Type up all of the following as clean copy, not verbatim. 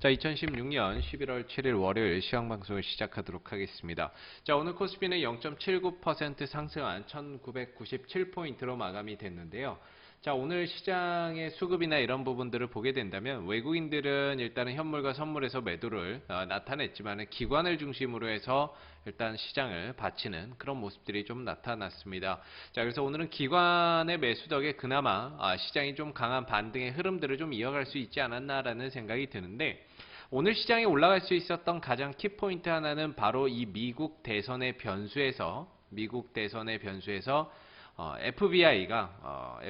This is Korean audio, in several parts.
자, 2016년 11월 7일 월요일 시황방송을 시작하도록 하겠습니다. 자, 오늘 코스피는 0.79% 상승한 1997포인트로 마감이 됐는데요. 자, 오늘 시장의 수급이나 이런 부분들을 보게 된다면 외국인들은 일단은 현물과 선물에서 매도를 나타냈지만 기관을 중심으로 해서 일단 시장을 받치는 그런 모습들이 좀 나타났습니다. 자, 그래서 오늘은 기관의 매수 덕에 그나마 시장이 좀 강한 반등의 흐름들을 좀 이어갈 수 있지 않았나라는 생각이 드는데, 오늘 시장이 올라갈 수 있었던 가장 키포인트 하나는 바로 이 미국 대선의 변수에서 FBI가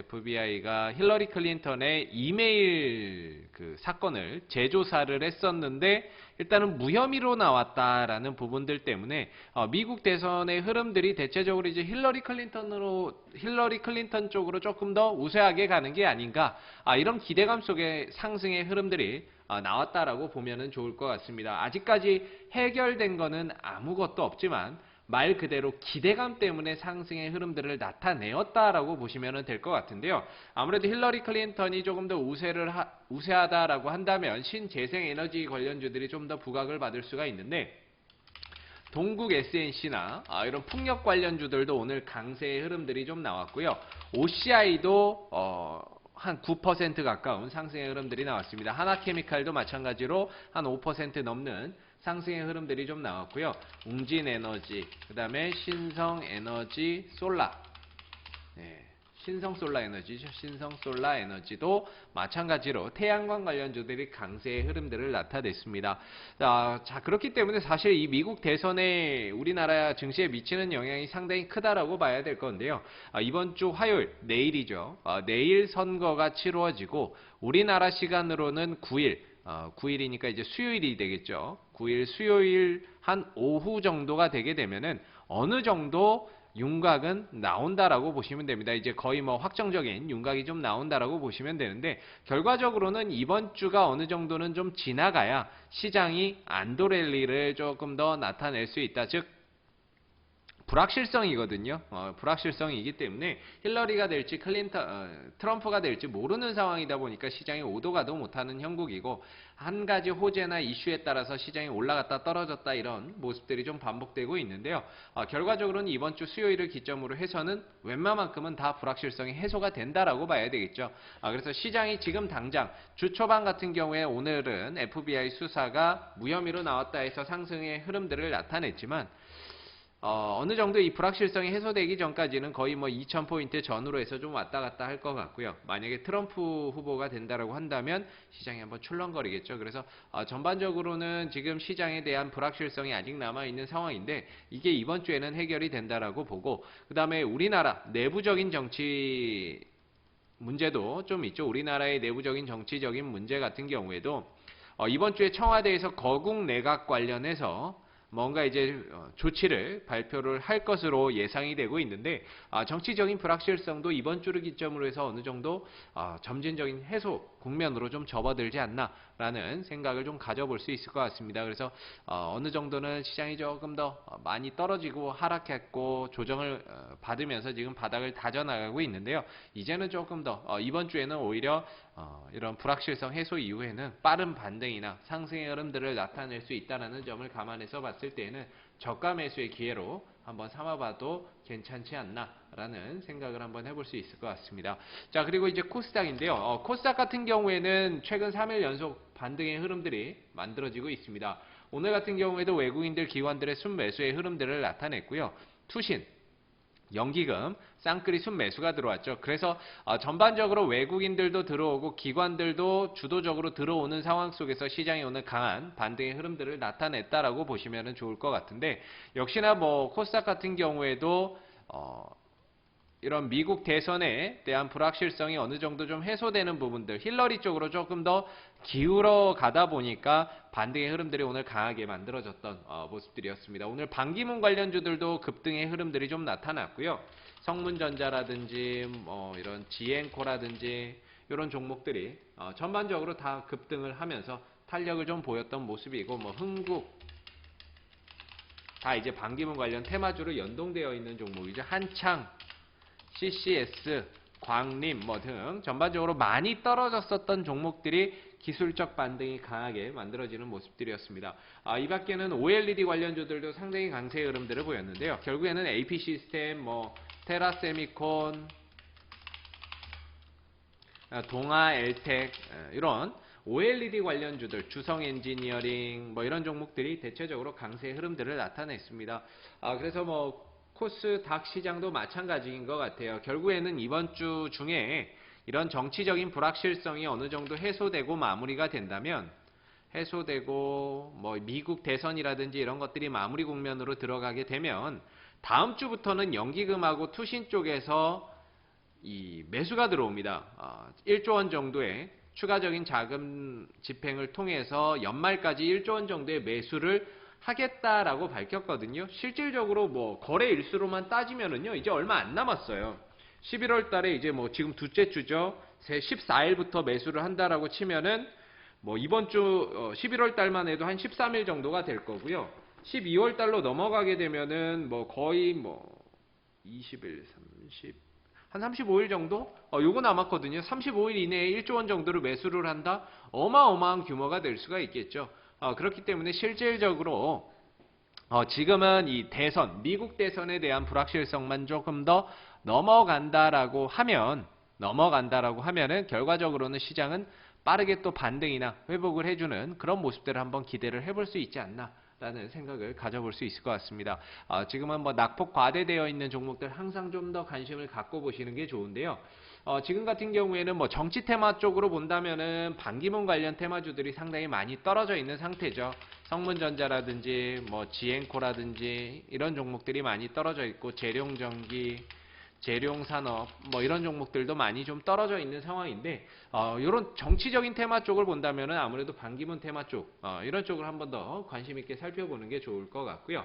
힐러리 클린턴의 이메일 그 사건을 재조사를 했었는데 일단은 무혐의로 나왔다라는 부분들 때문에 미국 대선의 흐름들이 대체적으로 이제 힐러리 클린턴 쪽으로 조금 더 우세하게 가는 게 아닌가, 이런 기대감 속에 상승의 흐름들이 나왔다라고 보면은 좋을 것 같습니다. 아직까지 해결된 거는 아무것도 없지만 말 그대로 기대감 때문에 상승의 흐름들을 나타내었다라고 보시면 될 것 같은데요. 아무래도 힐러리 클린턴이 조금 더 우세하다라고 한다면 신재생에너지 관련주들이 좀 더 부각을 받을 수가 있는데, 동국 SNC나 이런 풍력 관련주들도 오늘 강세의 흐름들이 좀 나왔고요. OCI도 한 9% 가까운 상승의 흐름들이 나왔습니다. 하나케미칼도 마찬가지로 한 5% 넘는 상승의 흐름들이 좀 나왔고요. 웅진에너지, 그 다음에 신성에너지 솔라, 신성솔라에너지도 마찬가지로 태양광 관련주들이 강세의 흐름들을 나타냈습니다. 자, 그렇기 때문에 사실 이 미국 대선에 우리나라 증시에 미치는 영향이 상당히 크다라고 봐야 될 건데요. 이번 주 화요일, 내일이죠. 내일 선거가 치루어지고 우리나라 시간으로는 9일이니까 이제 수요일이 되겠죠. 9일 수요일 한 오후 정도가 되게 되면은 어느 정도 윤곽은 나온다라고 보시면 됩니다. 이제 거의 뭐 확정적인 윤곽이 좀 나온다라고 보시면 되는데, 결과적으로는 이번 주가 어느 정도는 좀 지나가야 시장이 안도 랠리를 조금 더 나타낼 수 있다. 즉 불확실성이거든요. 불확실성이기 때문에 힐러리가 될지 트럼프가 될지 모르는 상황이다 보니까 시장이 오도 가도 못하는 형국이고, 한 가지 호재나 이슈에 따라서 시장이 올라갔다 떨어졌다 이런 모습들이 좀 반복되고 있는데요. 결과적으로는 이번 주 수요일을 기점으로 해서는 웬만큼은 다 불확실성이 해소가 된다라고 봐야 되겠죠. 그래서 시장이 지금 당장 주 초반 같은 경우에 오늘은 FBI 수사가 무혐의로 나왔다 해서 상승의 흐름들을 나타냈지만, 어느 정도 이 불확실성이 해소되기 전까지는 거의 뭐 2000포인트 전후로 해서 좀 왔다 갔다 할 것 같고요. 만약에 트럼프 후보가 된다라고 한다면 시장이 한번 출렁거리겠죠. 그래서 전반적으로는 지금 시장에 대한 불확실성이 아직 남아있는 상황인데, 이게 이번 주에는 해결이 된다라고 보고, 그 다음에 우리나라 내부적인 정치 문제도 좀 있죠. 우리나라의 내부적인 정치적인 문제 같은 경우에도 이번 주에 청와대에서 거국 내각 관련해서 뭔가 이제 조치를 발표를 할 것으로 예상이 되고 있는데, 정치적인 불확실성도 이번 주를 기점으로 해서 어느 정도 점진적인 해소 국면으로 좀 접어들지 않나라는 생각을 좀 가져볼 수 있을 것 같습니다. 그래서 어느 정도는 시장이 조금 더 많이 떨어지고 하락했고 조정을 받으면서 지금 바닥을 다져나가고 있는데요. 이제는 조금 더 이번 주에는 오히려 이런 불확실성 해소 이후에는 빠른 반등이나 상승의 흐름들을 나타낼 수 있다는 점을 감안해서 봤을 때에는 저가 매수의 기회로 한번 삼아봐도 괜찮지 않나라는 생각을 한번 해볼 수 있을 것 같습니다. 자, 그리고 이제 코스닥인데요. 코스닥 같은 경우에는 최근 3일 연속 반등의 흐름들이 만들어지고 있습니다. 오늘 같은 경우에도 외국인들 기관들의 순매수의 흐름들을 나타냈고요. 투신, 연기금, 쌍끌이 순매수가 들어왔죠. 그래서 전반적으로 외국인들도 들어오고 기관들도 주도적으로 들어오는 상황 속에서 시장이 오늘 강한 반등의 흐름들을 나타냈다라고 보시면 좋을 것 같은데, 역시나 뭐 코스닥 같은 경우에도 이런 미국 대선에 대한 불확실성이 어느 정도 좀 해소되는 부분들, 힐러리 쪽으로 조금 더 기울어 가다 보니까 반등의 흐름들이 오늘 강하게 만들어졌던 모습들이었습니다. 오늘 반기문 관련주들도 급등의 흐름들이 좀 나타났고요. 성문전자라든지 이런 지엔코라든지 이런 종목들이 전반적으로 다 급등을 하면서 탄력을 좀 보였던 모습이고, 흥국 다 이제 반기문 관련 테마주로 연동되어 있는 종목이죠. 한창, CCS, 광림 등 전반적으로 많이 떨어졌었던 종목들이 기술적 반등이 강하게 만들어지는 모습들이었습니다. 이 밖에는 OLED 관련주들도 상당히 강세의 흐름들을 보였는데요. 결국에는 AP 시스템, 테라세미콘, 동아 엘텍 이런 OLED 관련주들, 주성 엔지니어링 이런 종목들이 대체적으로 강세의 흐름들을 나타냈습니다. 그래서 코스닥 시장도 마찬가지인 것 같아요. 결국에는 이번 주 중에 이런 정치적인 불확실성이 어느 정도 해소되고 마무리가 된다면, 해소되고 미국 대선이라든지 이런 것들이 마무리 국면으로 들어가게 되면 다음 주부터는 연기금하고 투신 쪽에서 이 매수가 들어옵니다. 1조 원 정도의 추가적인 자금 집행을 통해서 연말까지 1조 원 정도의 매수를 하겠다라고 밝혔거든요. 실질적으로 거래 일수로만 따지면은요, 이제 얼마 안 남았어요. 11월 달에 이제 지금 둘째 주죠. 14일부터 매수를 한다라고 치면은 이번 주 11월 달만 해도 한 13일 정도가 될 거고요. 12월 달로 넘어가게 되면은 거의 20일, 30, 한 35일 정도? 요거 남았거든요. 35일 이내에 1조 원 정도를 매수를 한다? 어마어마한 규모가 될 수가 있겠죠. 그렇기 때문에 실질적으로 지금은 이 대선, 미국 대선에 대한 불확실성만 조금 더 넘어간다라고 하면은 결과적으로는 시장은 빠르게 또 반등이나 회복을 해주는 그런 모습들을 한번 기대를 해볼 수 있지 않나 라는 생각을 가져볼 수 있을 것 같습니다. 지금은 낙폭 과대되어 있는 종목들 항상 좀 더 관심을 갖고 보시는 게 좋은데요. 지금 같은 경우에는 정치 테마 쪽으로 본다면은 반기문 관련 테마주들이 상당히 많이 떨어져 있는 상태죠. 성문전자라든지 지엔코라든지 이런 종목들이 많이 떨어져 있고, 재룡전기, 재룡산업 이런 종목들도 많이 좀 떨어져 있는 상황인데, 이런 정치적인 테마 쪽을 본다면은 아무래도 반기문 테마 쪽 이런 쪽을 한번 더 관심 있게 살펴보는 게 좋을 것 같고요.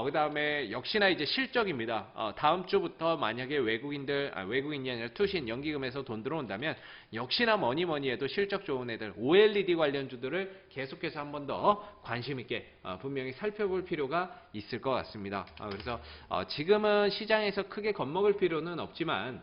그 다음에 역시나 이제 실적입니다. 다음 주부터 만약에 외국인이 아니라 투신, 연기금에서 돈 들어온다면 역시나 뭐니 해도 실적 좋은 애들, OLED 관련주들을 계속해서 한번 더 관심 있게 분명히 살펴볼 필요가 있을 것 같습니다. 그래서 지금은 시장에서 크게 겁먹을 필요는 없지만,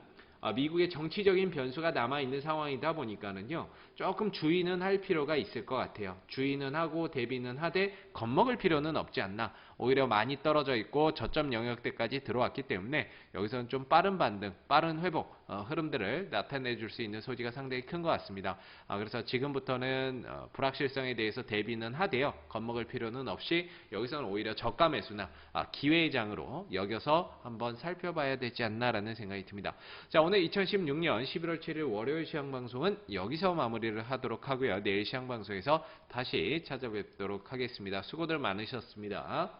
미국의 정치적인 변수가 남아있는 상황이다 보니까는요, 조금 주의는 할 필요가 있을 것 같아요. 주의는 하고 대비는 하되 겁먹을 필요는 없지 않나. 오히려 많이 떨어져 있고 저점 영역대까지 들어왔기 때문에 여기서는 좀 빠른 반등, 빠른 회복 흐름들을 나타내 줄 수 있는 소지가 상당히 큰 것 같습니다. 그래서 지금부터는 불확실성에 대해서 대비는 하되요, 겁먹을 필요는 없이 여기서는 오히려 저가 매수나 기회의 장으로 여겨서 한번 살펴봐야 되지 않나라는 생각이 듭니다. 자, 오늘 2016년 11월 7일 월요일 시황방송은 여기서 마무리를 하도록 하고요. 내일 시황방송에서 다시 찾아뵙도록 하겠습니다. 수고들 많으셨습니다.